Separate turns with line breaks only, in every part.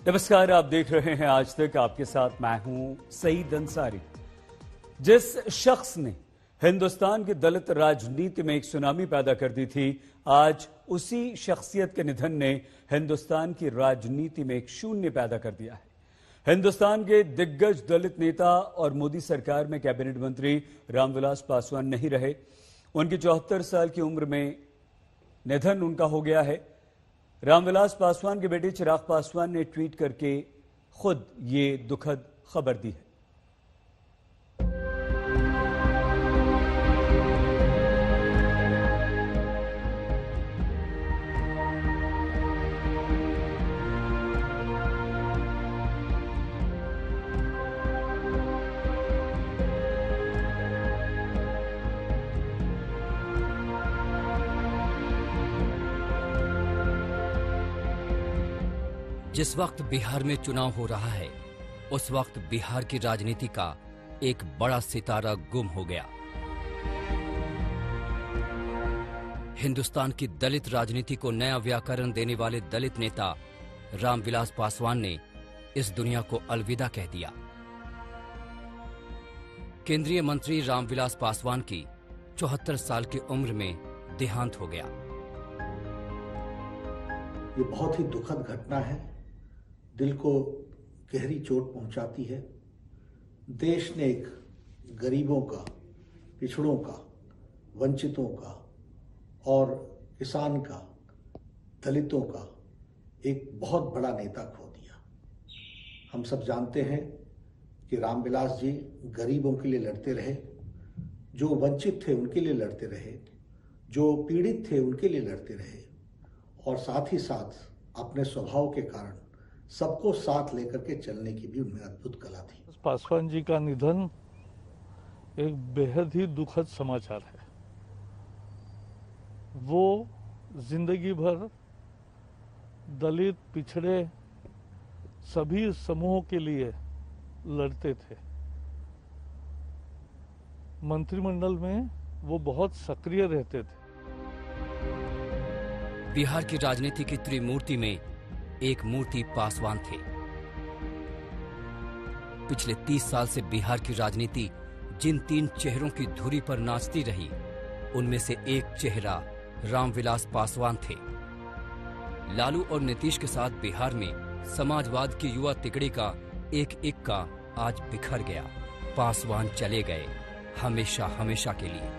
नमस्कार, आप देख रहे हैं आज तक। आपके साथ मैं हूं सईद अंसारी। जिस शख्स ने हिंदुस्तान की दलित राजनीति में एक सुनामी पैदा कर दी थी, आज उसी शख्सियत के निधन ने हिंदुस्तान की राजनीति में एक शून्य पैदा कर दिया है। हिंदुस्तान के दिग्गज दलित नेता और मोदी सरकार में कैबिनेट मंत्री रामविलास पासवान नहीं रहे। उनकी 74 साल की उम्र में निधन उनका हो गया है। रामविलास पासवान के बेटे चिराग पासवान ने ट्वीट करके खुद ये दुखद खबर दी है।
जिस वक्त बिहार में चुनाव हो रहा है, उस वक्त बिहार की राजनीति का एक बड़ा सितारा गुम हो गया। हिंदुस्तान की दलित राजनीति को नया व्याकरण देने वाले दलित नेता रामविलास पासवान ने इस दुनिया को अलविदा कह दिया। केंद्रीय मंत्री रामविलास पासवान की 74 साल की उम्र में देहांत हो गया।
ये बहुत ही दुखद घटना है, दिल को गहरी चोट पहुंचाती है। देश ने एक गरीबों का, पिछड़ों का, वंचितों का और किसान का, दलितों का एक बहुत बड़ा नेता खो दिया। हम सब जानते हैं कि रामविलास जी गरीबों के लिए लड़ते रहे, जो वंचित थे उनके लिए लड़ते रहे, जो पीड़ित थे उनके लिए लड़ते रहे और साथ ही साथ अपने स्वभाव के कारण सबको साथ लेकर के चलने की भी उनमें अद्भुत कला थी।
पासवान जी का निधन एक बेहद ही दुखद समाचार है। वो जिंदगी भर दलित, पिछड़े सभी समूहों के लिए लड़ते थे। मंत्रिमंडल में वो बहुत सक्रिय रहते थे।
बिहार की राजनीति की त्रिमूर्ति में एक मूर्ति पासवान थे। पिछले 30 साल से बिहार की राजनीति जिन 3 चेहरों की धुरी पर नाचती रही, उनमें से एक चेहरा रामविलास पासवान थे। लालू और नीतीश के साथ बिहार में समाजवाद की युवा तिकड़ी का एक इक्का आज बिखर गया। पासवान चले गए हमेशा हमेशा के लिए।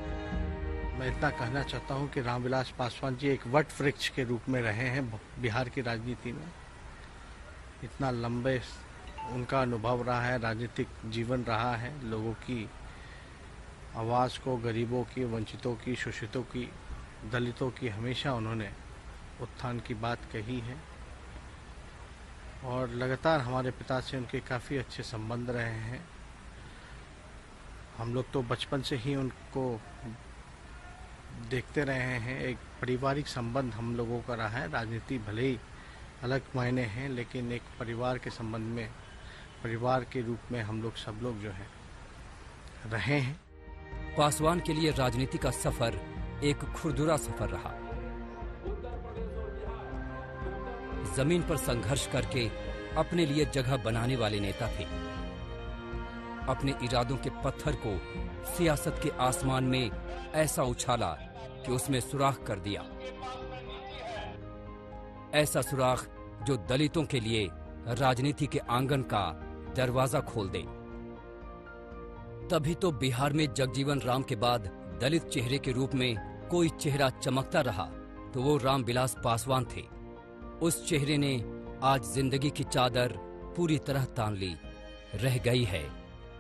मैं इतना कहना चाहता हूं कि रामविलास पासवान जी एक वट वृक्ष के रूप में रहे हैं बिहार की राजनीति में। इतना लंबे उनका अनुभव रहा है, राजनीतिक जीवन रहा है। लोगों की आवाज़ को, गरीबों की, वंचितों की, शोषितों की, दलितों की हमेशा उन्होंने उत्थान की बात कही है और लगातार हमारे पिता से उनके काफ़ी अच्छे संबंध रहे हैं। हम लोग तो बचपन से ही उनको देखते रहे हैं। एक पारिवारिक संबंध हम लोगों का रहा है। राजनीति भले ही अलग मायने हैं, लेकिन एक परिवार के संबंध में, परिवार के रूप में हम लोग सब लोग जो है रहे हैं।
पासवान के लिए राजनीति का सफर एक खुरदुरा सफर रहा। जमीन पर संघर्ष करके अपने लिए जगह बनाने वाले नेता थे। अपने इरादों के पत्थर को सियासत के आसमान में ऐसा उछाला कि उसमें सुराख कर दिया। ऐसा सुराख जो दलितों के लिए राजनीति के आंगन का दरवाजा खोल दे। तभी तो बिहार में जगजीवन राम के बाद दलित चेहरे के रूप में कोई चेहरा चमकता रहा तो वो रामविलास पासवान थे। उस चेहरे ने आज जिंदगी की चादर पूरी तरह तान ली। रह गई है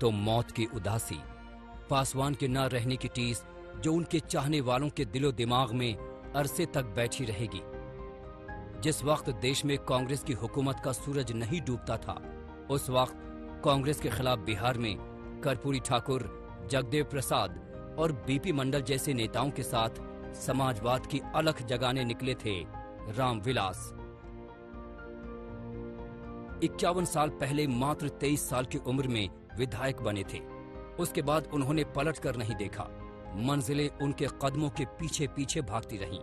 तो मौत की उदासी। पासवान के न रहने की टीस जो उनके चाहने वालों के दिलो दिमाग में अरसे तक बैठी रहेगी। जिस वक्त देश में कांग्रेस की हुकूमत का सूरज नहीं डूबता था, उस वक्त कांग्रेस के खिलाफ बिहार में कर्पूरी ठाकुर, जगदेव प्रसाद और बीपी मंडल जैसे नेताओं के साथ समाजवाद की अलख जगाने निकले थे रामविलास। 51 साल पहले मात्र 23 साल की उम्र में विधायक बने थे। उसके बाद उन्होंने पलट कर नहीं देखा। मंजिलें उनके कदमों के पीछे पीछे भागती रहीं।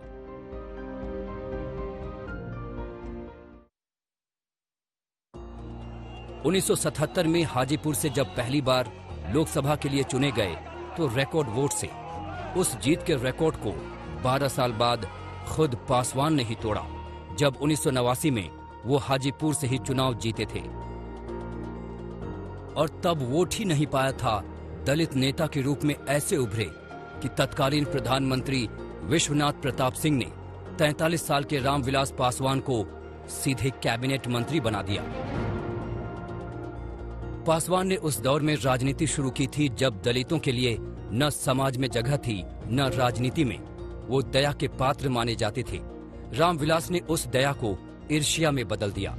1977 में हाजीपुर से जब पहली बार लोकसभा के लिए चुने गए तो रिकॉर्ड वोट से उस जीत के रिकॉर्ड को 12 साल बाद खुद पासवान ने ही तोड़ा, जब 1989 में वो हाजीपुर से ही चुनाव जीते थे। और तब वोट ही नहीं पाया था, दलित नेता के रूप में ऐसे उभरे कि तत्कालीन प्रधानमंत्री विश्वनाथ प्रताप सिंह ने 43 साल के रामविलास पासवान को सीधे कैबिनेट मंत्री बना दिया। पासवान ने उस दौर में राजनीति शुरू की थी जब दलितों के लिए न समाज में जगह थी न राजनीति में। वो दया के पात्र माने जाते थे। रामविलास ने उस दया को ईर्ष्या में बदल दिया।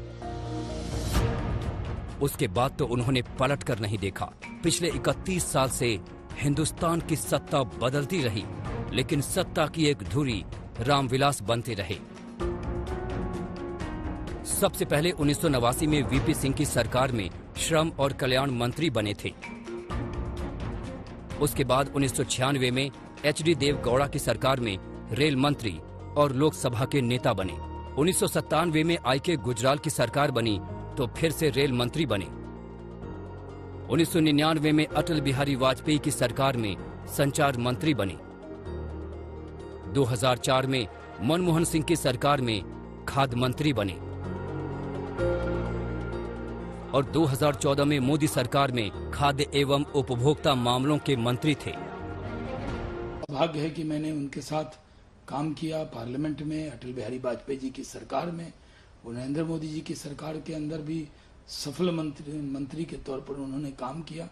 उसके बाद तो उन्होंने पलट कर नहीं देखा। पिछले 31 साल से हिंदुस्तान की सत्ता बदलती रही, लेकिन सत्ता की एक धुरी रामविलास बनते रहे। सबसे पहले 1989 में वीपी सिंह की सरकार में श्रम और कल्याण मंत्री बने थे। उसके बाद 1996 में एचडी देवगौड़ा की सरकार में रेल मंत्री और लोकसभा के नेता बने। 1997 में आईके गुजराल की सरकार बनी तो फिर से रेल मंत्री बने। 1999 में अटल बिहारी वाजपेयी की सरकार में संचार मंत्री बने। 2004 में मनमोहन सिंह की सरकार में खाद्य मंत्री बने और 2014 में मोदी सरकार में खाद्य एवं उपभोक्ता मामलों के मंत्री थे।
भाग्य है कि मैंने उनके साथ काम किया पार्लियामेंट में, अटल बिहारी वाजपेयी जी की सरकार में, नरेंद्र मोदी जी की सरकार के अंदर भी सफल मंत्री के तौर पर उन्होंने काम किया।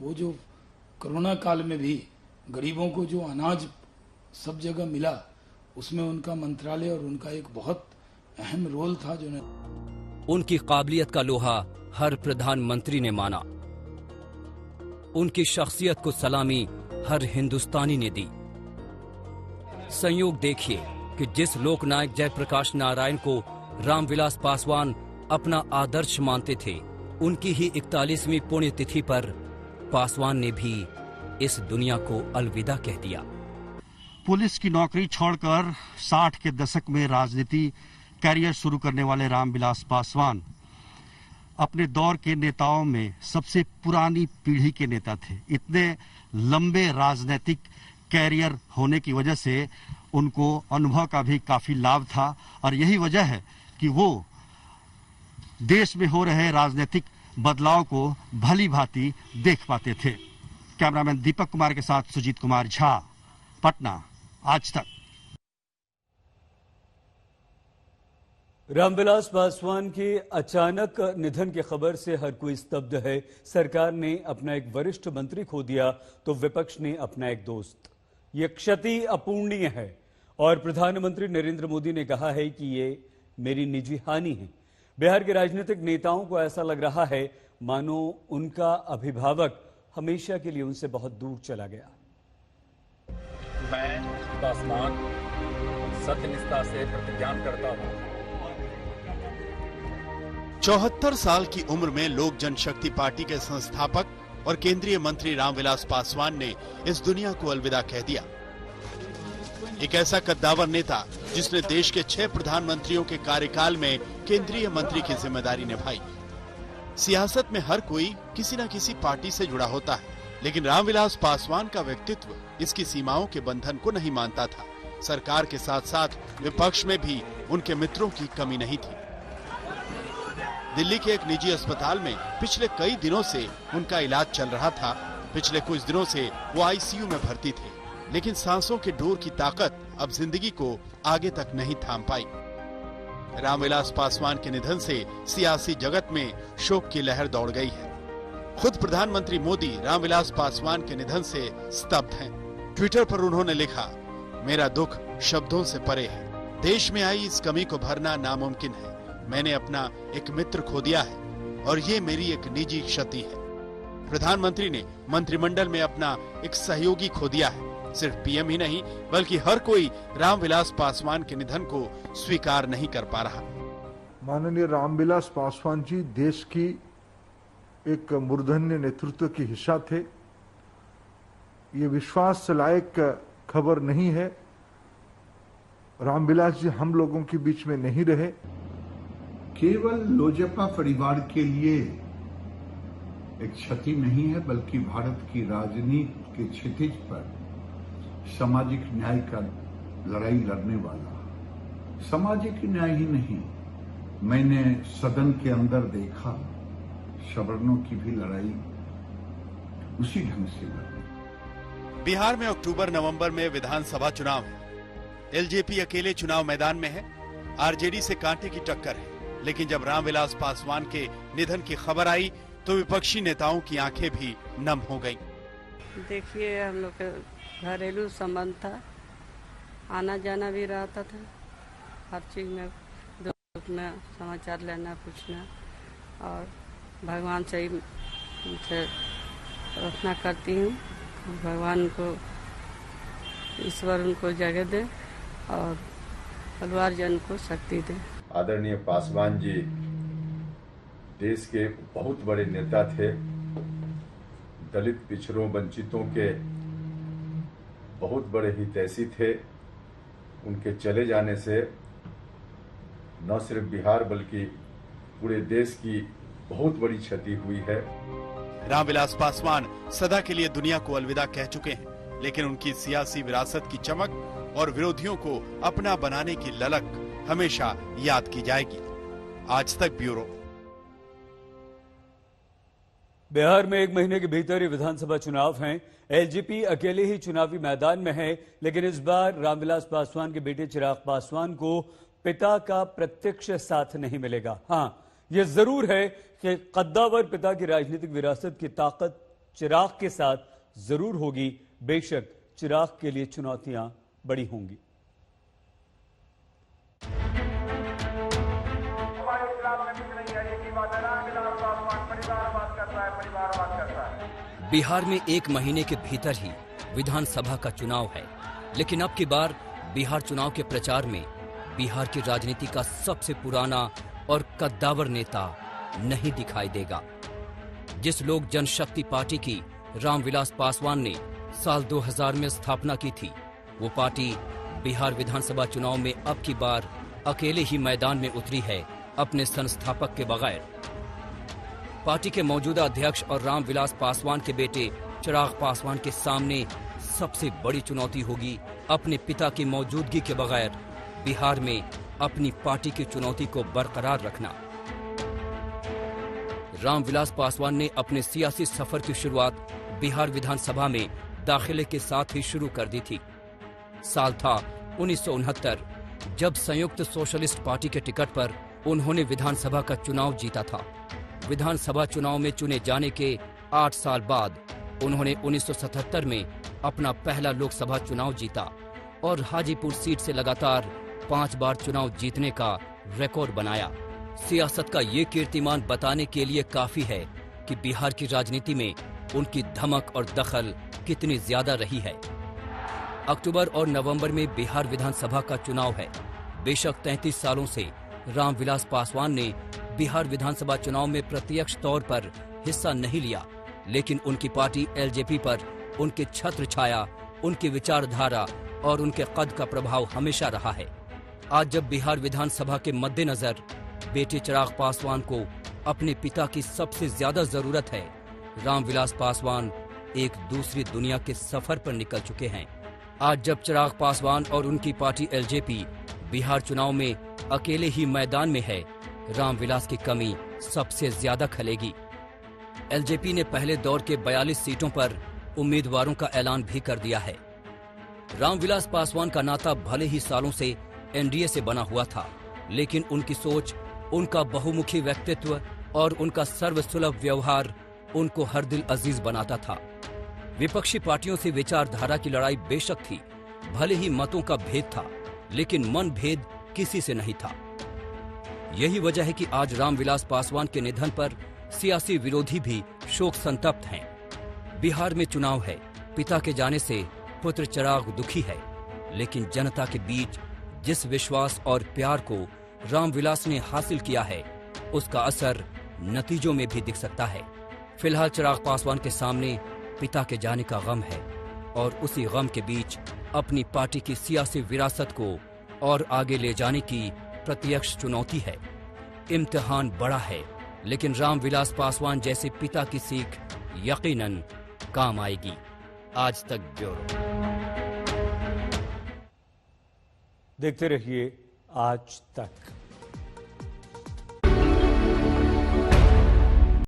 वो जो कोरोना काल में भी गरीबों को जो अनाज सब जगह मिला, उसमें उनका मंत्रालय और उनका एक बहुत अहम रोल था। जो
उनकी काबिलियत का लोहा हर प्रधानमंत्री ने माना। उनकी शख्सियत को सलामी हर हिंदुस्तानी ने दी। संयोग देखिए कि जिस लोकनायक जयप्रकाश नारायण को रामविलास पासवान अपना आदर्श मानते थे, उनकी ही 41वीं पुण्यतिथि पर पासवान ने भी इस दुनिया को अलविदा कह दिया।
पुलिस की नौकरी छोड़कर 60 के दशक में राजनीति कैरियर शुरू करने वाले रामविलास पासवान अपने दौर के नेताओं में सबसे पुरानी पीढ़ी के नेता थे। इतने लंबे राजनीतिक कैरियर होने की वजह से उनको अनुभव का भी काफी लाभ था और यही वजह है कि वो देश में हो रहे राजनीतिक बदलाव को भली भांति देख पाते थे। कैमरामैन दीपक कुमार के साथ सुजीत कुमार झा, पटना, आज तक।
रामविलास पासवान के अचानक निधन की खबर से हर कोई स्तब्ध है। सरकार ने अपना एक वरिष्ठ मंत्री खो दिया तो विपक्ष ने अपना एक दोस्त। ये क्षति अपूर्णीय है और प्रधानमंत्री नरेंद्र मोदी ने कहा है कि ये मेरी निजी हानि है। बिहार के राजनीतिक नेताओं को ऐसा लग रहा है मानो उनका अभिभावक हमेशा के लिए उनसे बहुत दूर चला गया।
मैं पासवान सत्यनिष्ठा से प्रतिज्ञा करता हूँ।
74 साल की उम्र में लोक जनशक्ति पार्टी के संस्थापक और केंद्रीय मंत्री रामविलास पासवान ने इस दुनिया को अलविदा कह दिया। एक ऐसा कद्दावर नेता जिसने देश के 6 प्रधानमंत्रियों के कार्यकाल में केंद्रीय मंत्री की जिम्मेदारी निभाई। सियासत में हर कोई किसी न किसी पार्टी से जुड़ा होता है, लेकिन रामविलास पासवान का व्यक्तित्व इसकी सीमाओं के बंधन को नहीं मानता था। सरकार के साथ साथ विपक्ष में भी उनके मित्रों की कमी नहीं थी। दिल्ली के एक निजी अस्पताल में पिछले कई दिनों से उनका इलाज चल रहा था। पिछले कुछ दिनों से वो आईसीयू में भर्ती थे, लेकिन सांसों के डोर की ताकत अब जिंदगी को आगे तक नहीं थाम पाई। रामविलास पासवान के निधन से सियासी जगत में शोक की लहर दौड़ गई है। खुद प्रधानमंत्री मोदी रामविलास पासवान के निधन से स्तब्ध हैं। ट्विटर पर उन्होंने लिखा, मेरा दुख शब्दों से परे है। देश में आई इस कमी को भरना नामुमकिन है। मैंने अपना एक मित्र खो दिया है और ये मेरी एक निजी क्षति है। प्रधानमंत्री ने मंत्रिमंडल में अपना एक सहयोगी खो दिया है। सिर्फ पीएम ही नहीं बल्कि हर कोई रामविलास पासवान के निधन को स्वीकार नहीं कर पा रहा।
माननीय रामविलास पासवान जी देश की एक मूर्धन्य नेतृत्व की हिस्सा थे। ये विश्वास लायक खबर नहीं है। रामविलास जी हम लोगों के बीच में नहीं रहे।
केवल लोजपा परिवार के लिए एक क्षति नहीं है, बल्कि भारत की राजनीति के क्षितिज पर सामाजिक न्याय का लड़ाई लड़ने वाला, सामाजिक न्याय ही नहीं, मैंने सदन के अंदर देखा सवर्णों की भी लड़ाई उसी ढंग से लड़ी।
बिहार में अक्टूबर नवंबर में विधानसभा चुनाव है। एलजेपी अकेले चुनाव मैदान में है, आरजेडी से कांटे की टक्कर है। लेकिन जब रामविलास पासवान के निधन की खबर आई तो विपक्षी नेताओं की आंखें भी नम हो गईं।
देखिए, हम लोग के घरेलू संबंध था, आना जाना भी रहता था, हर चीज में दुख में समाचार लेना पूछना, और भगवान से ही प्रार्थना करती हूँ, भगवान को, ईश्वर उनको जगह दे और परिवार जन को शक्ति दे।
आदरणीय पासवान जी देश के बहुत बड़े नेता थे, दलित पिछड़ों वंचितों के बहुत बड़े हितैषी थे। उनके चले जाने से न सिर्फ बिहार बल्कि पूरे देश की बहुत बड़ी क्षति हुई है।
रामविलास पासवान सदा के लिए दुनिया को अलविदा कह चुके हैं, लेकिन उनकी सियासी विरासत की चमक और विरोधियों को अपना बनाने की ललक हमेशा याद की जाएगी। आज तक ब्यूरो।
बिहार में 1 महीने के भीतर ही विधानसभा चुनाव हैं। एलजेपी अकेले ही चुनावी मैदान में है, लेकिन इस बार रामविलास पासवान के बेटे चिराग पासवान को पिता का प्रत्यक्ष साथ नहीं मिलेगा। हां, यह जरूर है कि कद्दावर पिता की राजनीतिक विरासत की ताकत चिराग के साथ जरूर होगी। बेशक चिराग के लिए चुनौतियां बड़ी होंगी।
बिहार में 1 महीने के भीतर ही विधानसभा का चुनाव है, लेकिन अब की बार बिहार चुनाव के प्रचार में बिहार की राजनीति का सबसे पुराना और कद्दावर नेता नहीं दिखाई देगा। जिस लोक जनशक्ति पार्टी की रामविलास पासवान ने साल 2000 में स्थापना की थी, वो पार्टी बिहार विधानसभा चुनाव में अब की बार अकेले ही मैदान में उतरी है, अपने संस्थापक के बगैर। पार्टी के मौजूदा अध्यक्ष और रामविलास पासवान के बेटे चिराग पासवान के सामने सबसे बड़ी चुनौती होगी अपने पिता की मौजूदगी के बगैर बिहार में अपनी पार्टी की चुनौती को बरकरार रखना। रामविलास पासवान ने अपने सियासी सफर की शुरुआत बिहार विधानसभा में दाखिले के साथ ही शुरू कर दी थी। साल था 1969, जब संयुक्त सोशलिस्ट पार्टी के टिकट पर उन्होंने विधानसभा का चुनाव जीता था। विधानसभा चुनाव में चुने जाने के 8 साल बाद उन्होंने 1977 में अपना पहला लोकसभा चुनाव जीता और हाजीपुर सीट से लगातार 5 बार चुनाव जीतने का रिकॉर्ड बनाया। सियासत का ये कीर्तिमान बताने के लिए काफी है कि बिहार की राजनीति में उनकी धमक और दखल कितनी ज्यादा रही है। अक्टूबर और नवंबर में बिहार विधानसभा का चुनाव है। बेशक 33 सालों से रामविलास पासवान ने बिहार विधानसभा चुनाव में प्रत्यक्ष तौर पर हिस्सा नहीं लिया, लेकिन उनकी पार्टी एलजेपी पर उनके छत्र छाया, उनकी विचारधारा और उनके कद का प्रभाव हमेशा रहा है। आज जब बिहार विधानसभा के मद्देनजर बेटे चिराग पासवान को अपने पिता की सबसे ज्यादा जरूरत है, रामविलास पासवान एक दूसरी दुनिया के सफर पर निकल चुके हैं। आज जब चिराग पासवान और उनकी पार्टी एलजेपी बिहार चुनाव में अकेले ही मैदान में है, रामविलास की कमी सबसे ज्यादा खलेगी। एलजेपी ने पहले दौर के 42 सीटों पर उम्मीदवारों का ऐलान भी कर दिया है। रामविलास पासवान का नाता भले ही सालों से एनडीए से बना हुआ था, लेकिन उनकी सोच, उनका बहुमुखी व्यक्तित्व और उनका सर्वसुलभ व्यवहार उनको हर दिल अजीज बनाता था। विपक्षी पार्टियों से विचारधारा की लड़ाई बेशक थी, भले ही मतों का भेद था, लेकिन मन भेद किसी से नहीं था। यही वजह है कि आज रामविलास पासवान के निधन पर सियासी विरोधी भी शोक संतप्त हैं। बिहार में चुनाव है, पिता के जाने से पुत्र चिराग दुखी है, लेकिन जनता के बीच जिस विश्वास और प्यार को रामविलास ने हासिल किया है, उसका असर नतीजों में भी दिख सकता है। फिलहाल चिराग पासवान के सामने पिता के जाने का गम है और उसी गम के बीच अपनी पार्टी की सियासी विरासत को और आगे ले जाने की प्रत्यक्ष चुनौती है। इम्तिहान बड़ा है लेकिन रामविलास पासवान जैसे पिता की सीख यकीनन काम आएगी। आज तक ब्यूरो।
देखते रहिए आज तक।